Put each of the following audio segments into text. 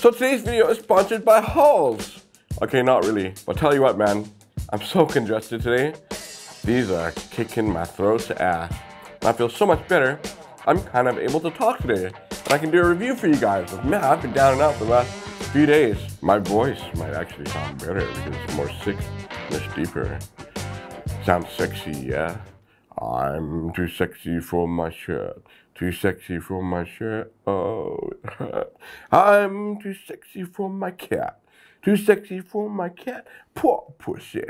So today's video is sponsored by Halls. Okay, not really, but tell you what, man, I'm so congested today. These are kicking my throat's ass. And I feel so much better. I'm kind of able to talk today. And I can do a review for you guys. Man, I've been down and out the last few days. My voice might actually sound better because it's more much deeper. Sounds sexy, yeah? I'm too sexy for my shirt. Too sexy for my shirt. Oh, I'm too sexy for my cat. Too sexy for my cat. Poor pussy.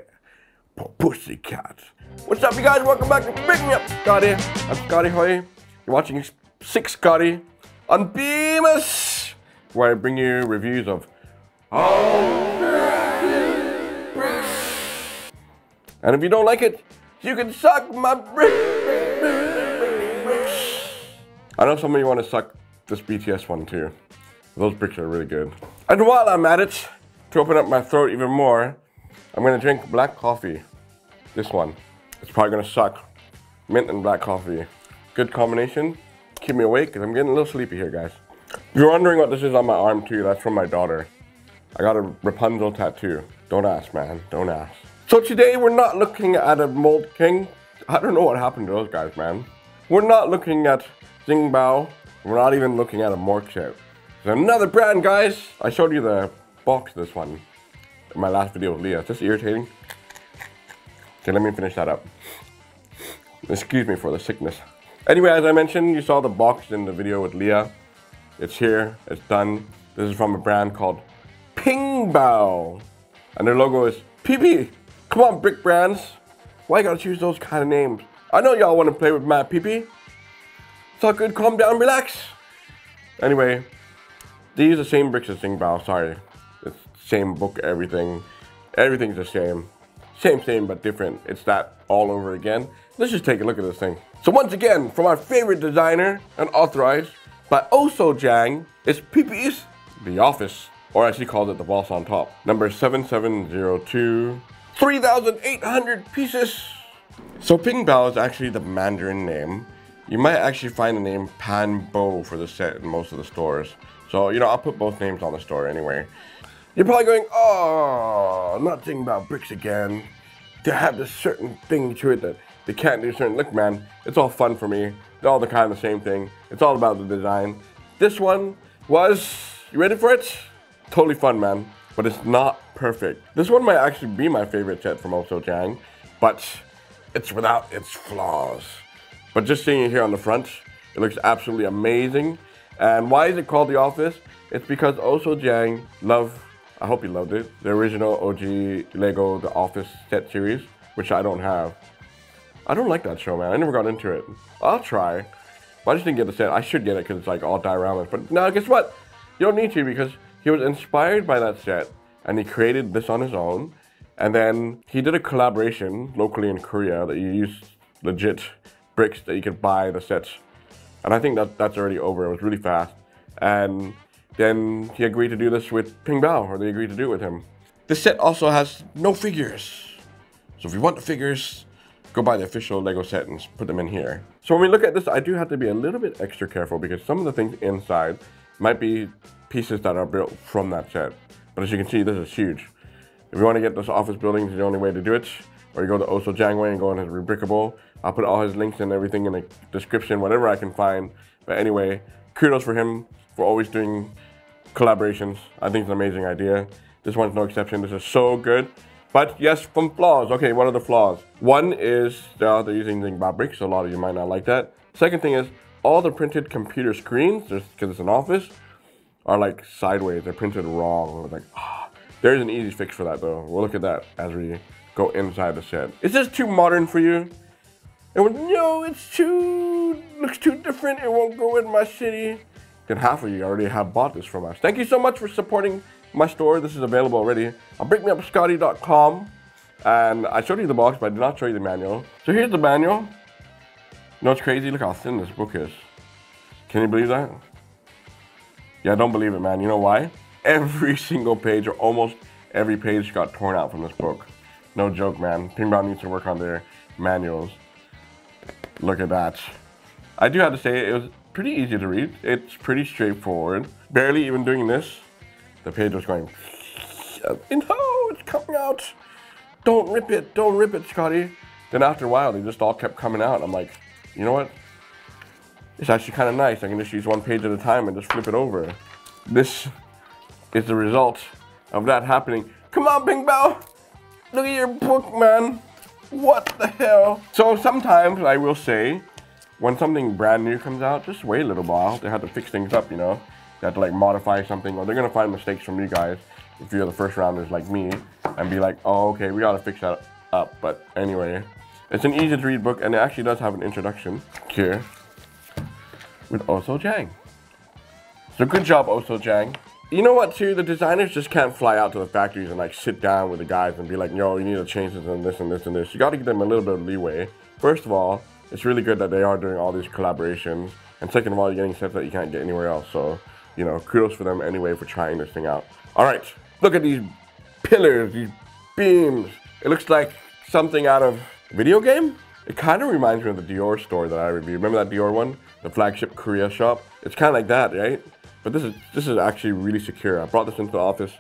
Poor pussy cat. What's up, you guys? Welcome back to Brickmeupscottie. I'm Scottie. You're watching Sick Scottie on Bemis, where I bring you reviews of and if you don't like it, you can suck my brick. I know some of you want to suck this BTS one too. Those bricks are really good. And while I'm at it, to open up my throat even more, I'm going to drink black coffee. This one. It's probably going to suck. Mint and black coffee. Good combination. Keep me awake because I'm getting a little sleepy here, guys. If you're wondering what this is on my arm too, that's from my daughter. I got a Rapunzel tattoo. Don't ask, man. Don't ask. So today we're not looking at a Mold King. I don't know what happened to those guys, man. We're not looking at Pingbao. We're not even looking at a Mork set. There's another brand, guys. I showed you the box of this one in my last video with Leah. Is this irritating? Okay, let me finish that up. Excuse me for the sickness. Anyway, as I mentioned, you saw the box in the video with Leah. It's here. It's done. This is from a brand called Pingbao. And their logo is PP. Come on, brick brands. Why you gotta choose those kind of names? I know y'all want to play with my PP. It's all good. Calm down, relax. Anyway, they use the same bricks as Pingbao. Sorry. It's same book, everything. Everything's the same. Same, but different. It's that all over again. Let's just take a look at this thing. So once again, from our favorite designer and authorized by Ohsojang, it's PP's The Office. Or as he called it, the boss on top. Number 7702. 3,800 pieces. So Pingbao is actually the Mandarin name. You might actually find the name Panbo for the set in most of the stores. So, you know, I'll put both names on the store anyway. You're probably going, oh, not thinking about bricks again. They have this certain thing to it that they can't do certain. Look, man, it's all fun for me. They're all the kind of the same thing. It's all about the design. This one was, you ready for it? Totally fun, man. But it's not perfect. This one might actually be my favorite set from Ohsojang, but it's without its flaws. But just seeing it here on the front, it looks absolutely amazing. And why is it called The Office? It's because Ohsojang loved, I hope you loved it, the original OG Lego The Office set series, which I don't have. I don't like that show, man. I never got into it. I'll try. But I just didn't get the set. I should get it because it's like all dioramas. But now, guess what? You don't need to because he was inspired by that set and he created this on his own. And then he did a collaboration locally in Korea that you use legit bricks that you could buy the sets. And I think that's already over. It was really fast. And then he agreed to do this with Pingbao, or they agreed to do it with him. This set also has no figures. So if you want the figures, go buy the official Lego set and put them in here. So when we look at this, I do have to be a little bit extra careful because some of the things inside might be pieces that are built from that set. But as you can see, this is huge. If you want to get this office building, it's the only way to do it. Or you go the Ohsojang way and go on his Rebrickable. I'll put all his links and everything in the description, whatever I can find. But anyway, kudos for him for always doing collaborations. I think it's an amazing idea. This one's no exception. This is so good. But yes, some flaws. Okay, what are the flaws? One is they're using Pingbao bricks, so a lot of you might not like that. Second thing is all the printed computer screens, because it's an office, are like sideways. They're printed wrong. It's like, there's an easy fix for that though. We'll look at that as we go inside the set. Is this too modern for you? No, looks too different. It won't go in my city. Then half of you already have bought this from us. Thank you so much for supporting my store. This is available already on Brickmeupscottie.com. And I showed you the box, but I did not show you the manual. So here's the manual. You know what's crazy? Look how thin this book is. Can you believe that? Yeah, don't believe it, man. You know why? Every single page, or almost every page, got torn out from this book. No joke, man. Pingbao needs to work on their manuals. Look at that. I do have to say, it was pretty easy to read. It's pretty straightforward. Barely even doing this. the page was going, no, it's coming out. Don't rip it, Scottie. Then after a while, they just all kept coming out. I'm like, you know what? It's actually kind of nice. I can just use one page at a time and just flip it over. This is the result of that happening. Come on, Pingbao. Look at your book, man. What the hell? So sometimes I will say, when something brand new comes out, just wait a little while. They have to fix things up, you know. They have to like modify something, or they're gonna find mistakes from you guys if you're the first rounders like me, and be like, oh, okay, we gotta fix that up. But anyway, it's an easy to read book, and it actually does have an introduction here with Ohsojang. So good job, Ohsojang. You know what too, the designers just can't fly out to the factories and like sit down with the guys and be like, yo, you need to change this and this and this and this. You gotta give them a little bit of leeway. First of all, it's really good that they are doing all these collaborations. And second of all, you're getting sets that you can't get anywhere else. So, you know, kudos for them anyway for trying this thing out. All right, look at these pillars, these beams. It looks like something out of a video game. It kind of reminds me of the Dior store that I reviewed. Remember that Dior one? The flagship Korea shop? It's kind of like that, right? But this is actually really secure. I brought this into the office.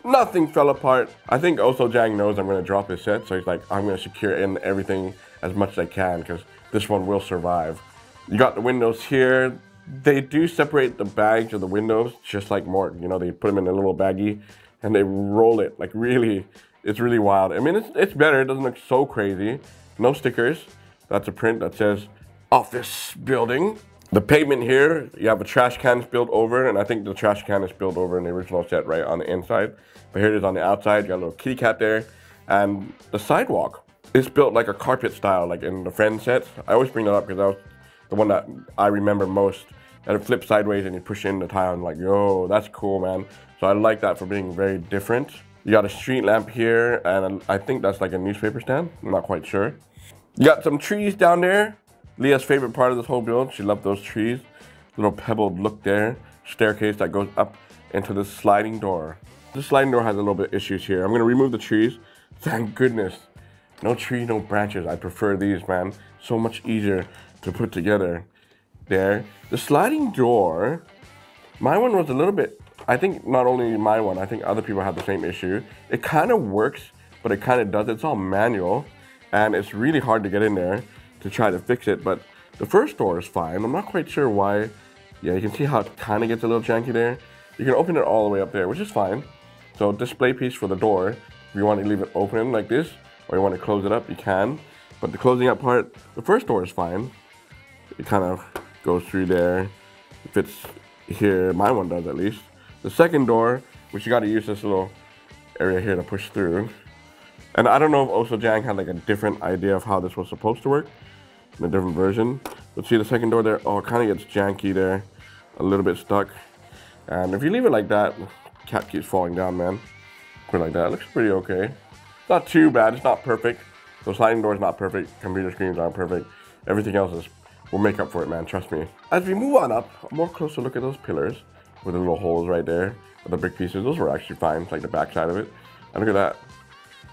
Nothing fell apart. I think Ohsojang knows I'm gonna drop his set, so he's like, I'm gonna secure in everything as much as I can, because this one will survive. You got the windows here. They do separate the bags of the windows, just like more, you know, they put them in a little baggie and they roll it, like really, it's really wild. I mean, it's better, it doesn't look so crazy. No stickers. That's a print that says office building. The pavement here, you have a trash can spilled over, and I think the trash can is spilled over in the original set right on the inside. But here it is on the outside, you got a little kitty cat there. And the sidewalk is built like a carpet style, like in the Friends set. I always bring that up because that was the one that I remember most. And it flips sideways and you push in the tile and like, yo, that's cool, man. So I like that for being very different. You got a street lamp here, and I think that's like a newspaper stand. I'm not quite sure. You got some trees down there. Leah's favorite part of this whole build. She loved those trees. Little pebbled look there. Staircase that goes up into this sliding door. This sliding door has a little bit of issues here. I'm gonna remove the trees. Thank goodness. No tree, no branches. I prefer these, man. So much easier to put together. There. The sliding door, my one was a little bit, I think not only my one, I think other people have the same issue. It kind of works, but it kind of does. It's all manual, and it's really hard to get in there to try to fix it, but the first door is fine. I'm not quite sure why. Yeah, you can see how it kind of gets a little janky there. You can open it all the way up there, which is fine. So display piece for the door. If you want to leave it open like this, or you want to close it up, you can. But the closing up part, the first door is fine. It kind of goes through there. It fits here, my one does at least. The second door, which you got to use this little area here to push through. And I don't know if Ohsojang had like a different idea of how this was supposed to work in a different version. But see the second door there, oh, it kind of gets janky there, a little bit stuck. And if you leave it like that, the cat keeps falling down, man. Put it like that, it looks pretty okay. It's not too bad, it's not perfect. The sliding door is not perfect, computer screens aren't perfect. Everything else will make up for it, man, trust me. As we move on up, a more closer look at those pillars with the little holes right there, with the brick pieces. Those were actually fine, it's like the back side of it. And look at that.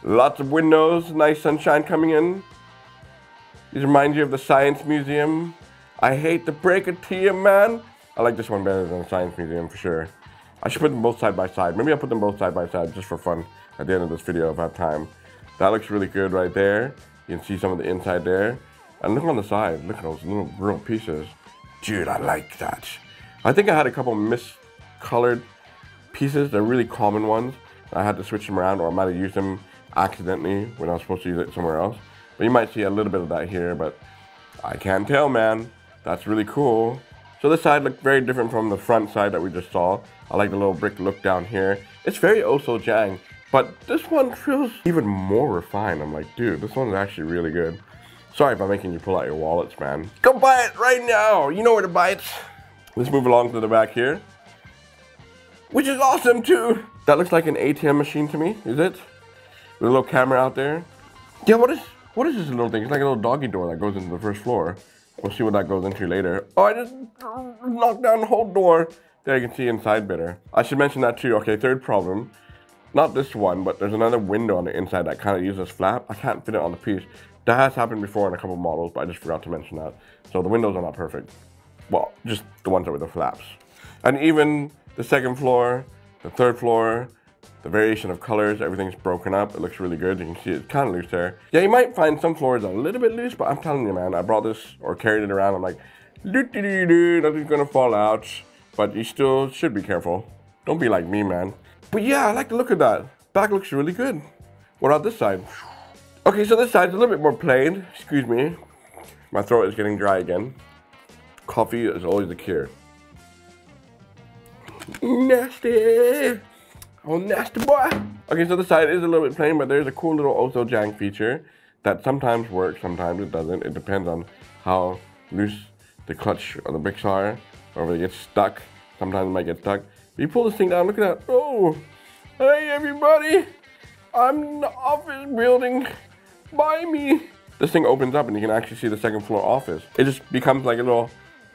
Lots of windows, nice sunshine coming in. These remind you of the Science Museum. I hate to break it to you, man. I like this one better than the Science Museum for sure. I should put them both side by side. Maybe I'll put them both side by side just for fun at the end of this video if I have time. That looks really good right there. You can see some of the inside there. And look on the side, look at those little grill pieces. Dude, I like that. I think I had a couple miscolored pieces. They're really common ones. I had to switch them around, or I might have used them accidentally when I was supposed to use it somewhere else. But you might see a little bit of that here, but I can't tell, man. That's really cool. So this side looked very different from the front side that we just saw. I like the little brick look down here. It's very Ohsojang, but this one feels even more refined. I'm like, dude, this one's actually really good. Sorry if I'm making you pull out your wallets, man. Go buy it right now. You know where to buy it. Let's move along to the back here, which is awesome too. That looks like an ATM machine to me, is it? With a little camera out there. Yeah, what is this little thing? It's like a little doggy door that goes into the first floor. We'll see what that goes into later. Oh, I just knocked down the whole door. There you can see inside better. I should mention that too. Okay, third problem. Not this one, but there's another window on the inside that kind of uses flap. I can't fit it on the piece. That has happened before in a couple models, but I just forgot to mention that. So the windows are not perfect. Well, just the ones that with the flaps. And even the second floor, The third floor, the variation of colors, everything's broken up. It looks really good. You can see it's kind of loose there. Yeah, you might find some floors a little bit loose, but I'm telling you, man, I brought this or carried it around. I'm like, nothing's gonna fall out. But you still should be careful. Don't be like me, man. But yeah, I like the look of that. Back looks really good. What about this side? Okay, so this side's a little bit more plain. Excuse me. My throat is getting dry again. Coffee is always the cure. Nasty. Oh, nasty boy. Okay, so the side is a little bit plain, but there's a cool little Ohsojang feature that sometimes works, sometimes it doesn't. It depends on how loose the clutch or the bricks are, or if it gets stuck. Sometimes it might get stuck. You pull this thing down, look at that. Oh, hey everybody. I'm in the office building. Buy me. This thing opens up and you can actually see the second floor office. It just becomes like a little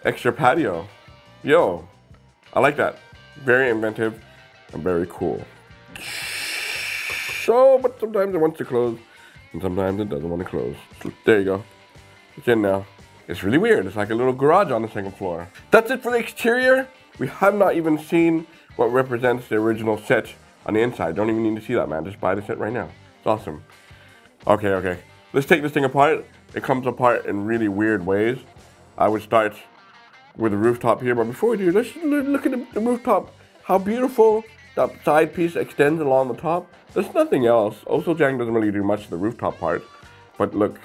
extra patio. Yo, I like that. Very inventive and very cool. So, but sometimes it wants to close and sometimes it doesn't want to close. So, there you go. It's in now. It's really weird. It's like a little garage on the second floor. That's it for the exterior. We have not even seen what represents the original set on the inside. Don't even need to see that, man. Just buy the set right now. It's awesome. Okay. Let's take this thing apart. It comes apart in really weird ways. I would start with the rooftop here, but before we do, let's look at the rooftop. How beautiful that side piece extends along the top. There's nothing else. Ohsojang doesn't really do much to the rooftop part, but look,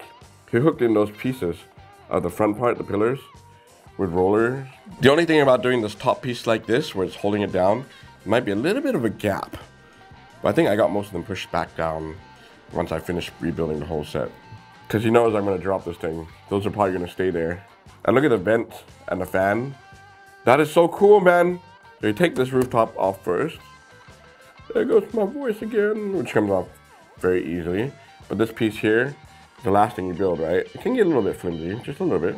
he hooked in those pieces of the front part, the pillars, with rollers. The only thing about doing this top piece like this, where it's holding it down, it might be a little bit of a gap. But I think I got most of them pushed back down once I finish rebuilding the whole set. Because he knows I'm going to drop this thing. Those are probably going to stay there. And look at the vent and the fan. That is so cool, man. So you take this rooftop off first. There goes my voice again, which comes off very easily. But this piece here, the last thing you build, right? It can get a little bit flimsy, just a little bit.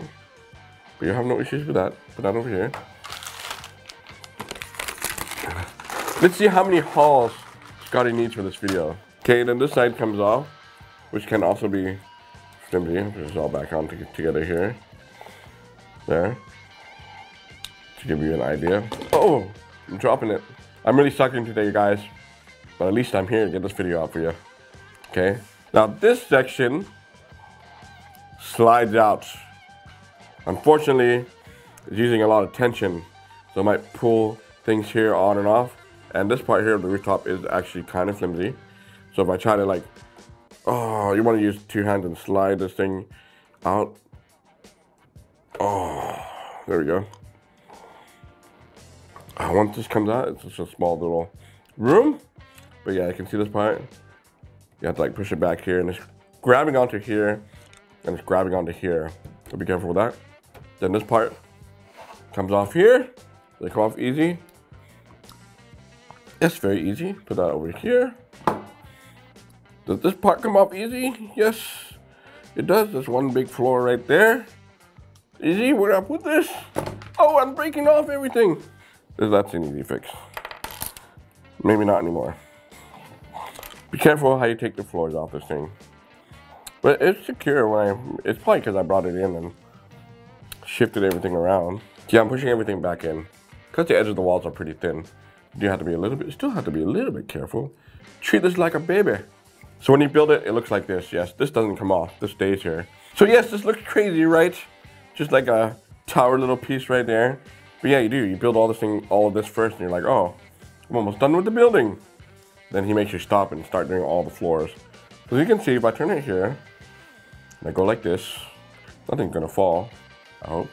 But you have no issues with that. Put that over here. Let's see how many hauls Scottie needs for this video. Okay, then this side comes off, which can also be flimsy. Put this all back on together here. There. To give you an idea. Oh, I'm dropping it. I'm really sucking today, guys. But at least I'm here to get this video out for you. Okay. Now this section slides out. Unfortunately, it's using a lot of tension. So it might pull things here on and off. And this part here of the rooftop is actually kind of flimsy. So if I try to you want to use two hands and slide this thing out. Oh, there we go. Once this comes out, it's just a small little room. But yeah, you can see this part. You have to push it back here and it's grabbing onto here and it's grabbing onto here. So be careful with that. Then this part comes off here. They come off easy. It's very easy. Put that over here. Does this part come off easy? Yes, it does. There's one big floor right there. Easy, where do I put this? Oh, I'm breaking off everything. That's an easy fix. Maybe not anymore. Be careful how you take the floors off this thing. But it's secure when it's probably because I brought it in and shifted everything around. Yeah, I'm pushing everything back in. Because the edges of the walls are pretty thin. You do have to be still have to be a little bit careful. Treat this like a baby. So when you build it, it looks like this. Yes, this doesn't come off. This stays here. So yes, this looks crazy, right? Just like a tower little piece right there. But yeah, you do. You build all of this first, and you're like, oh, I'm almost done with the building. Then he makes you stop and start doing all the floors. So you can see, if I turn it here, and I go like this, nothing's gonna fall, I hope.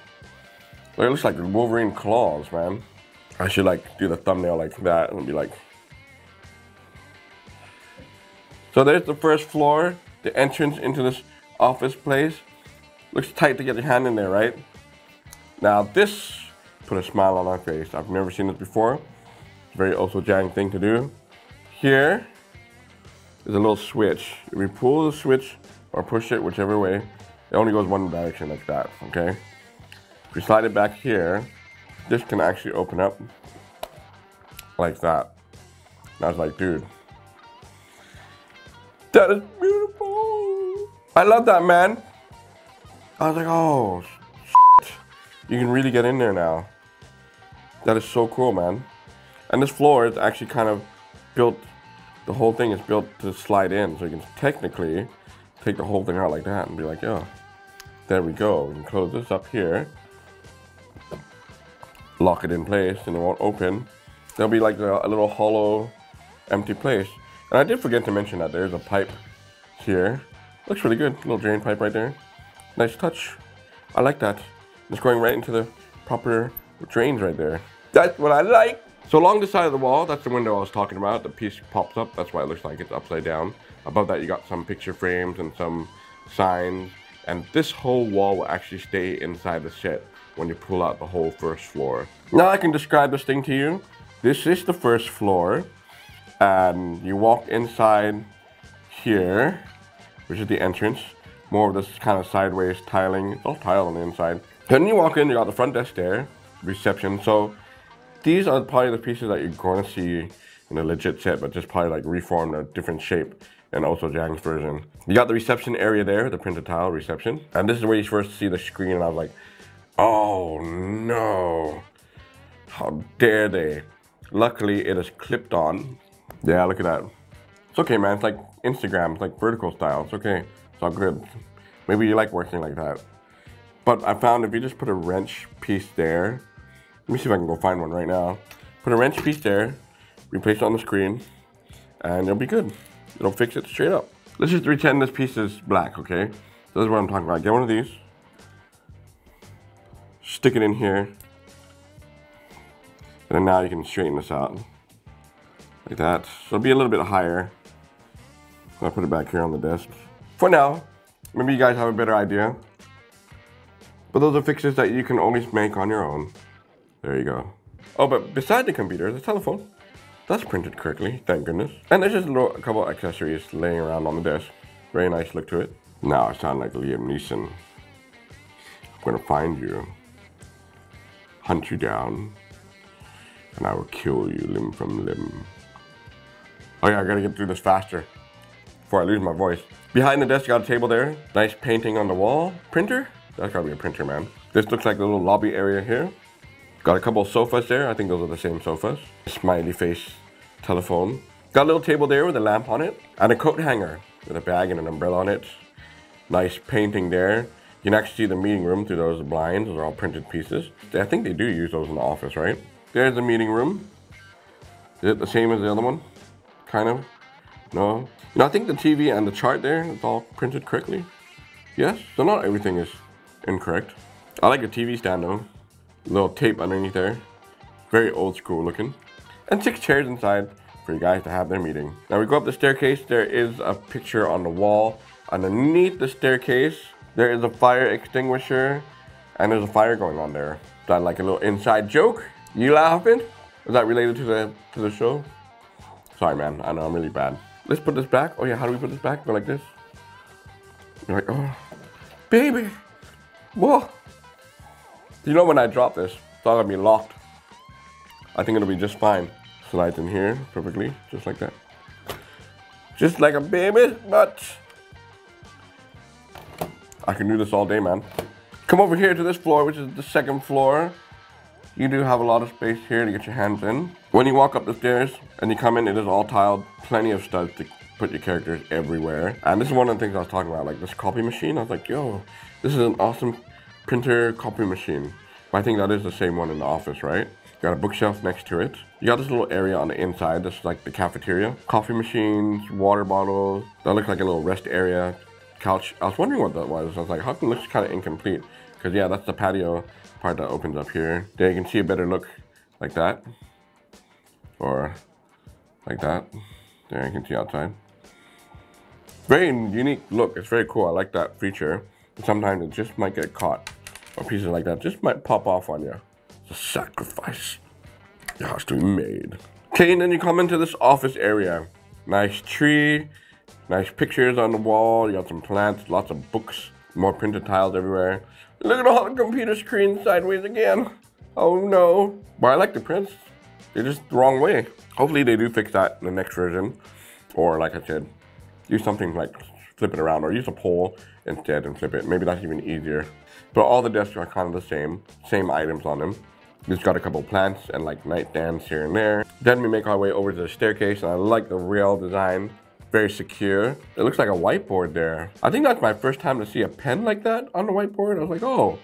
But it looks like Wolverine claws, man. I should do the thumbnail like that and be like. So there's the first floor, the entrance into this office place. Looks tight to get your hand in there, right? Now this put a smile on my face. I've never seen this before. It's a very Ohsojang thing to do. Here is a little switch. If we pull the switch or push it, whichever way, it only goes one direction like that, okay? If we slide it back here, this can actually open up like that. And I was like, dude, that is beautiful. I love that, man. I was like, oh, shit. You can really get in there now. That is so cool, man. And this floor is actually kind of built, the whole thing is built to slide in. So you can technically take the whole thing out like that and be like, oh, there we go. We can close this up here, lock it in place, and it won't open. There'll be like a little hollow, empty place. And I did forget to mention that there's a pipe here. Looks really good. Little drain pipe right there. Nice touch. I like that. It's going right into the proper drains right there. That's what I like. So along the side of the wall, that's the window I was talking about. The piece pops up. That's why it looks like it's upside down. Above that, you got some picture frames and some signs. And this whole wall will actually stay inside the set when you pull out the whole first floor. Now I can describe this thing to you. This is the first floor. And you walk inside here, which is the entrance. More of this kind of sideways tiling. It's all tile on the inside. Then you walk in, you got the front desk there, reception. So these are probably the pieces that you're going to see in a legit set, but just probably like reformed a different shape in Ohsojang's version. You got the reception area there, the printed tile reception. And this is where you first see the screen, and I was like, oh no, how dare they. Luckily it is clipped on. Yeah, look at that. It's okay, man. It's like Instagram. It's like vertical style. It's okay. It's all good. Maybe you like working like that. But I found if you just put a wrench piece there, let me see if I can go find one right now. Put a wrench piece there, replace it on the screen, and it'll be good. It'll fix it straight up. Let's just pretend this piece is black, okay? So this is what I'm talking about. Get one of these, stick it in here, and then now you can straighten this out. Like that. So it'll be a little bit higher. I'll put it back here on the desk. For now, maybe you guys have a better idea. But those are fixes that you can always make on your own. There you go. Oh, but beside the computer, the telephone. That's printed correctly, thank goodness. And there's just a couple accessories laying around on the desk. Very nice look to it. Now I sound like Liam Neeson. I'm gonna find you, hunt you down, and I will kill you limb from limb. Oh yeah, I gotta get through this faster before I lose my voice. Behind the desk, you got a table there. Nice painting on the wall. Printer? That's gotta be a printer, man. This looks like a little lobby area here. Got a couple of sofas there. I think those are the same sofas. Smiley face telephone. Got a little table there with a lamp on it. And a coat hanger with a bag and an umbrella on it. Nice painting there. You can actually see the meeting room through those blinds. Those are all printed pieces. I think they do use those in the office, right? There's the meeting room. Is it the same as the other one? Kind of. No. You know, I think the TV and the chart there, it's all printed correctly. Yes, so not everything is incorrect. I like the TV stand though. Little tape underneath there. Very old school looking. And 6 chairs inside for you guys to have their meeting. Now we go up the staircase. There is a picture on the wall. Underneath the staircase, there is a fire extinguisher. And there's a fire going on there. Is that like a little inside joke? You laughing? Is that related to the show? Sorry, man. I know I'm really bad. Let's put this back. Oh yeah, how do we put this back? Go like this. You're like, oh, baby. Whoa. You know when I drop this, it's all gonna be locked. I think it'll be just fine. Slides in here perfectly, just like that. Just like a baby, but I can do this all day, man. Come over here to this floor, which is the second floor. You do have a lot of space here to get your hands in. When you walk up the stairs and you come in, it is all tiled. Plenty of studs to put your characters everywhere. And this is one of the things I was talking about, like this copy machine. I was like, yo, this is an awesome printer copy machine. But I think that is the same one in the office, right? You got a bookshelf next to it. You got this little area on the inside. This is like the cafeteria. Coffee machines, water bottles. That looks like a little rest area. Couch. I was wondering what that was. I was like, how come it looks kind of incomplete? Because yeah, that's the patio part that opens up here. There you can see a better look like that. Or like that. There you can see outside. Very unique look. It's very cool. I like that feature. But sometimes it just might get caught. Or pieces like that just might pop off on you. It's a sacrifice. It has to be made. Okay, and then you come into this office area. Nice tree. Nice pictures on the wall. You got some plants, lots of books, more printed tiles everywhere. Look at all the computer screens sideways again. Oh no. But I like the prints. They're just the wrong way. Hopefully they do fix that in the next version. Or like I said, use something like flip it around or use a pole instead and flip it. Maybe that's even easier. But all the desks are kind of the same items on them. It's got a couple plants and like nightstands here and there. Then we make our way over to the staircase, and I like the rail design. Very secure. It looks like a whiteboard there. I think that's my first time to see a pen like that on the whiteboard. I was like, oh,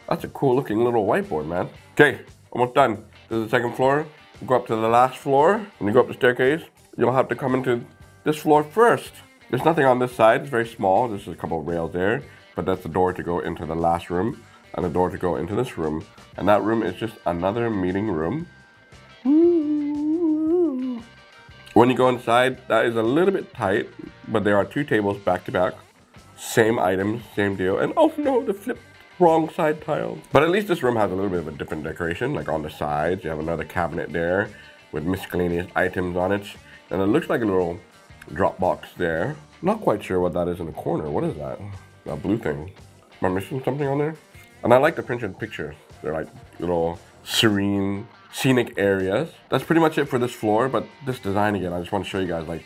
that's a cool looking little whiteboard, man. Okay, almost done. This is the second floor. Go up to the last floor. When you go up the staircase, you'll have to come into this floor first. There's nothing on this side. It's very small. There's a couple of rails there, but that's the door to go into the last room and the door to go into this room. And that room is just another meeting room. Ooh. When you go inside, that is a little bit tight, but there are two tables back to back. Same items, same deal. And oh no, the flip wrong side tile. But at least this room has a little bit of a different decoration. Like on the sides, you have another cabinet there with miscellaneous items on it. And it looks like a little drop box there. Not quite sure what that is in the corner. What is that? That blue thing. Am I missing something on there? And I like the printed pictures. They're like little serene, scenic areas. That's pretty much it for this floor, but this design again, I just want to show you guys, like,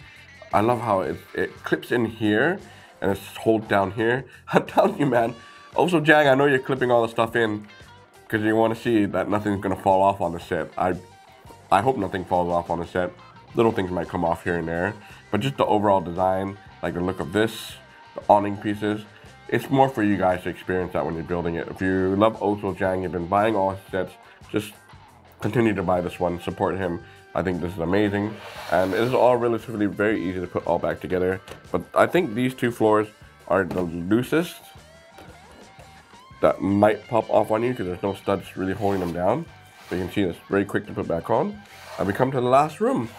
I love how it clips in here and it's holds down here. I'm telling you, man, Ohsojang, I know you're clipping all the stuff in because you want to see that nothing's going to fall off on the set. I hope nothing falls off on the set. Little things might come off here and there, but just the overall design, like the look of this, the awning pieces, it's more for you guys to experience that when you're building it. If you love Ohsojang, you've been buying all his sets, just continue to buy this one, support him. I think this is amazing, and it is all relatively very easy to put all back together. But I think these two floors are the loosest that might pop off on you because there's no studs really holding them down. So you can see it's very quick to put back on. And we come to the last room.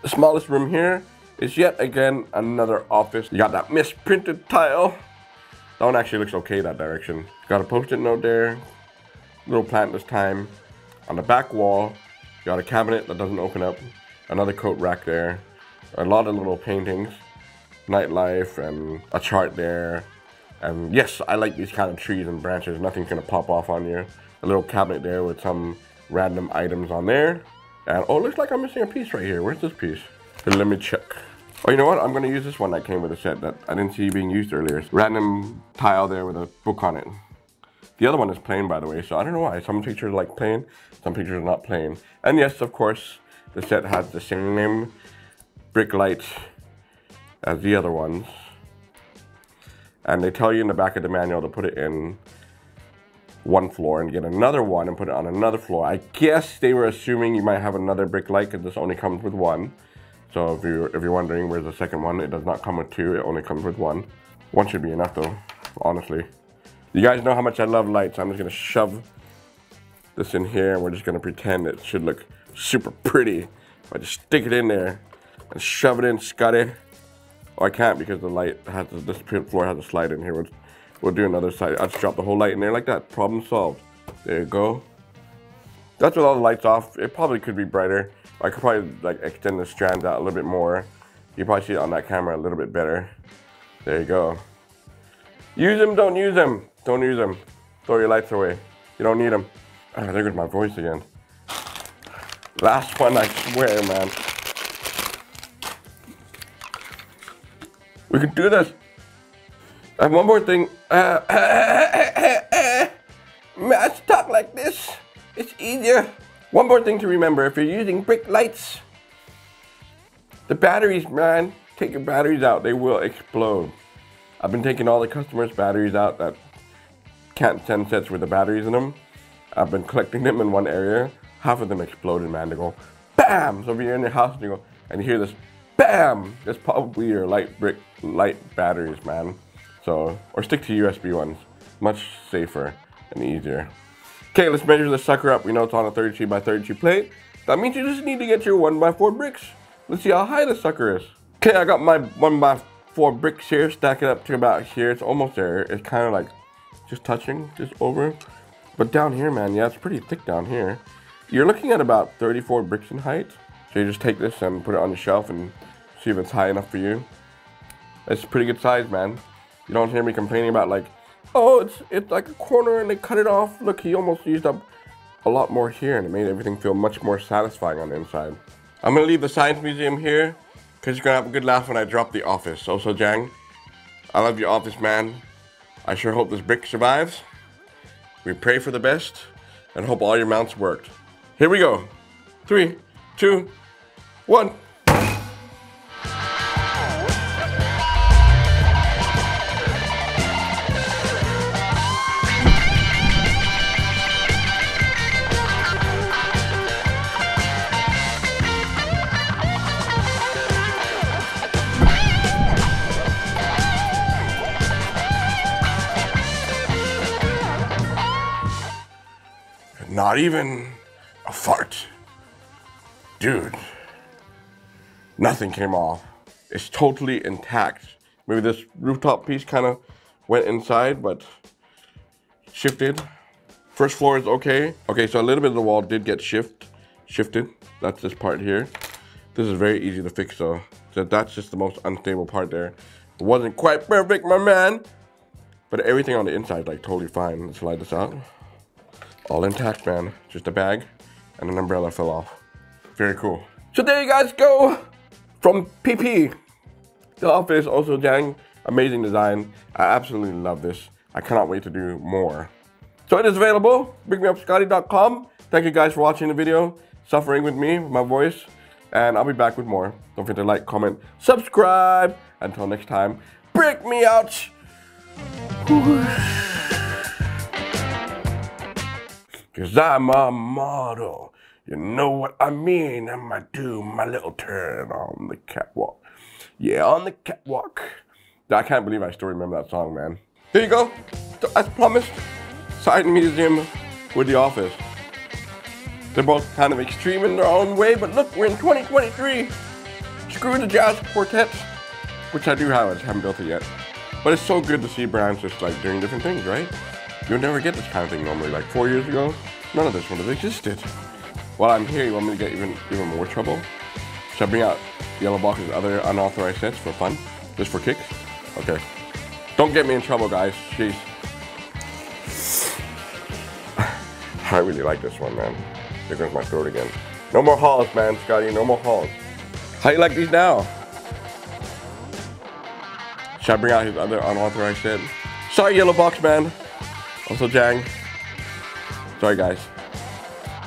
The smallest room here is yet again another office. You got that misprinted tile. That one actually looks okay that direction. Got a post-it note there. Little plant this time. On the back wall, you got a cabinet that doesn't open up. Another coat rack there. A lot of little paintings. Nightlife and a chart there. And yes, I like these kind of trees and branches. Nothing's gonna pop off on you. A little cabinet there with some random items on there. And oh, looks like I'm missing a piece right here. Where's this piece? Let me check. Oh, you know what? I'm gonna use this one that came with the set that I didn't see being used earlier. Random tile there with a book on it. The other one is plain, by the way, so I don't know why. Some pictures are like plain, some pictures are not plain. And yes, of course, the set has the same brick light as the other ones. And they tell you in the back of the manual to put it in one floor and get another one and put it on another floor. I guess they were assuming you might have another brick light because this only comes with one. So if you're wondering where's the second one, it does not come with two, it only comes with one. One should be enough though, honestly. You guys know how much I love lights. I'm just gonna shove this in here and we're just gonna pretend it should look super pretty. If I just stick it in there and shove it in, Scottie. Oh, I can't because the light has this floor has a slide in here. We'll do another side. I'll just drop the whole light in there like that. Problem solved. There you go. That's with all the lights off. It probably could be brighter. I could probably like extend the strands out a little bit more. You probably see it on that camera a little bit better. There you go. Use them, don't use them. Don't use them. Throw your lights away. You don't need them. Ah, there goes my voice again. Last one, I swear, man. We can do this. I have one more thing. Let's talk like this. It's easier. One more thing to remember. If you're using brick lights, the batteries, man, take your batteries out. They will explode. I've been taking all the customers' batteries out that can't send sets with the batteries in them. I've been collecting them in one area. Half of them exploded, man. They go, BAM! So if you're in your house and you go, and you hear this, BAM! That's probably your light batteries, man. So, or stick to USB ones. Much safer and easier. Okay, let's measure this sucker up. We know it's on a 32 by 32 plate. That means you just need to get your 1x4 bricks. Let's see how high the sucker is. Okay, I got my 1x4 bricks here, stack it up to about here. It's almost there. It's kind of like just touching, just over. But down here, man, yeah, it's pretty thick down here. You're looking at about 34 bricks in height. So you just take this and put it on the shelf and see if it's high enough for you. It's a pretty good size, man. You don't hear me complaining about like, oh, it's like a corner and they cut it off. Look, he almost used up a lot more here and it made everything feel much more satisfying on the inside. I'm gonna leave the science museum here because you're gonna have a good laugh when I drop the office. Ohsojang, I love your office, man. I sure hope this brick survives. We pray for the best. and hope all your mounts worked. Here we go. 3, 2, 1. Not even a fart. Dude, nothing came off. It's totally intact. Maybe this rooftop piece kind of went inside, but shifted. First floor is okay. Okay, so a little bit of the wall did get shifted. That's this part here. This is very easy to fix though. So that's just the most unstable part there. It wasn't quite perfect, my man. But everything on the inside is like totally fine. Let's slide this out. All intact, man. Just a bag and an umbrella fell off. Very cool. So there you guys go. From PP, the office, Ohsojang. Amazing design. I absolutely love this. I cannot wait to do more. So it is available, Brickmeupscottie.com. Thank you guys for watching the video, suffering with me, with my voice, and I'll be back with more. Don't forget to like, comment, subscribe. Until next time, brick me out. Cause I'm a model, you know what I mean? I might do my little turn on the catwalk. Yeah, on the catwalk. I can't believe I still remember that song, man. Here you go. So, as promised, side museum with the office. They're both kind of extreme in their own way, but look, we're in 2023. Screw the jazz quartet, which I do have, I just haven't built it yet. But it's so good to see brands just like doing different things, right? You'll never get this kind of thing normally. Like 4 years ago, none of this would have existed. While I'm here, you want me to get even more trouble? Should I bring out Yellow Box's other unauthorized sets for fun? Just for kicks? Okay. Don't get me in trouble, guys. Jeez. I really like this one, man. There goes my throat again. No more hauls, man, Scottie. No more hauls. How you like these now? Should I bring out his other unauthorized set? Sorry, Yellow Box, man. Ohsojang. Sorry, guys.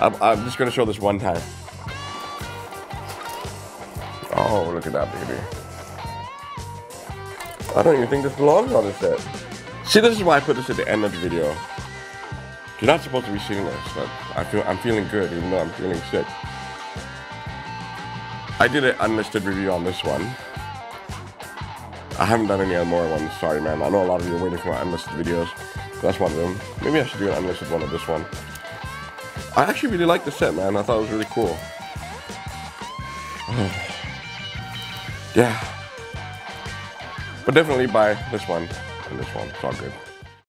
I'm just gonna show this one time. Oh, look at that, baby. I don't even think this belongs on this set. See, this is why I put this at the end of the video. You're not supposed to be seeing this, but I'm feeling good, even though I'm feeling sick. I did an unlisted review on this one. I haven't done any other more ones. Sorry, man. I know a lot of you are waiting for my unlisted videos. That's one of them. Maybe I should do an unlisted one of this one. I actually really like the set, man. I thought it was really cool. Yeah. But definitely buy this one and this one. It's all good.